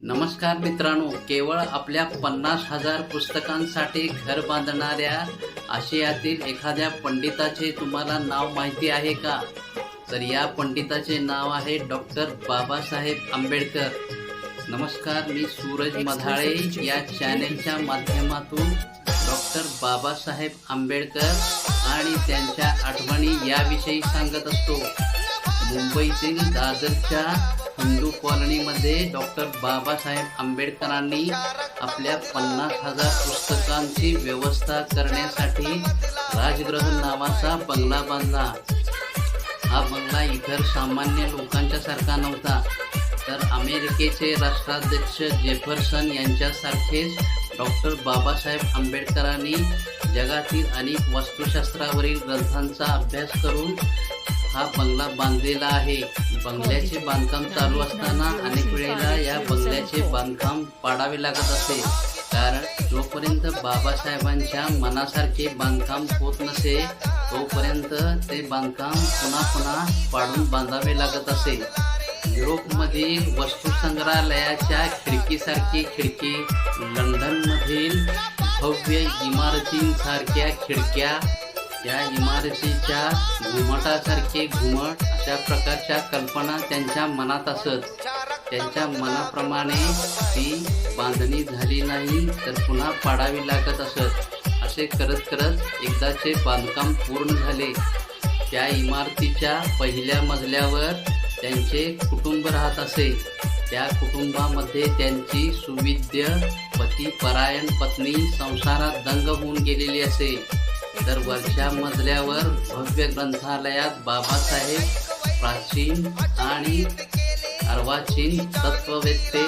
नमस्कार मित्रांनो, केवळ आपल्या 50,000 पुस्तकांसाठी घर बांधणाऱ्या आशियातील एखाद्या पंडिताचे तुम्हाला नाव माहिती आहे का? तर या पंडिताचे नाव आहे डॉक्टर बाबासाहेब आंबेडकर. नमस्कार, मी सूरज मधाळे या चॅनेलच्या माध्यमातून डॉक्टर बाबासाहेब आंबेडकर आणि त्यांच्या आठवणी याविषयी सांगत असतो. मुंबईतील दादरच्या हिंदू कॉलनीमध्ये डॉक्टर बाबासाहेब आंबेडकरांनी आपल्या 50,000 पुस्तकांची व्यवस्था करण्यासाठी राजगृह नावाचा बंगला बांधला. हा बंगला इतर सामान्य लोकांच्या सारखा नव्हता, तर अमेरिकेचे राष्ट्राध्यक्ष जेफरसन यांच्यासारखेच डॉक्टर बाबासाहेब आंबेडकरांनी जगातील अनेक वास्तुशास्त्रावरील ग्रंथांचा अभ्यास करून हा बंगला बांधलेला आहे. बंगल्याचे बांधकाम चालू असताना अनेक वेळेला या बंगल्याचे बांधकाम पाडावे लागत असे, कारण जोपर्यंत बाबासाहेबांच्या मनासारखे बांधकाम होत नसे तोपर्यंत ते बांधकाम पुन्हा पुन्हा पाडून बांधावे लागत असे. युरोपमधील वस्तुसंग्रहालयाच्या खिडकीसारखी खिडकी, लंडनमधील भव्य इमारतींसारख्या खिडक्या, या इमारतीच्या घुमटासारखे घुमट, अशा प्रकारच्या कल्पना त्यांच्या मनात असत. त्यांच्या मनाप्रमाणे ती बांधणी झाली नाही तर पुन्हा पाडावी लागत असत. असे करत करत एकदाचे बांधकाम पूर्ण झाले. त्या इमारतीच्या पहिल्या मजल्यावर त्यांचे कुटुंब राहत असे. त्या कुटुंबामध्ये त्यांची सुविद्य पती परायण पत्नी संसारात दंग होऊन गेलेली असे. तर वरच्या मजल्यावर भव्य ग्रंथालयात बाबासाहेब प्राचीन आणि अर्वाचीन तत्ववेत्ते,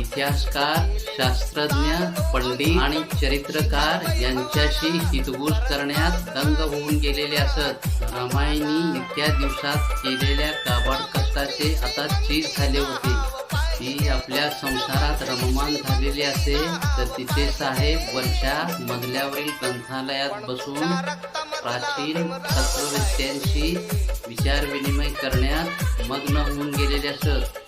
इतिहासकार, शास्त्रज्ञ, पंडित आणि चरित्रकार यांच्याशी हितगुज करण्यात दंग होऊन गेलेले असत. रमाईनी इतक्या दिवसात केलेल्या काबाड कष्टाचे आता चीज झाले होते. ती आपल्या संसारात रममाण झालेली असे, तर तिचे साहेब वरच्या मजल्यावरील ग्रंथालयात बसून प्राचीन तत्ववेत्त्यांशी विचारविनिमय करण्यात मग्न होऊन गेलेले असत.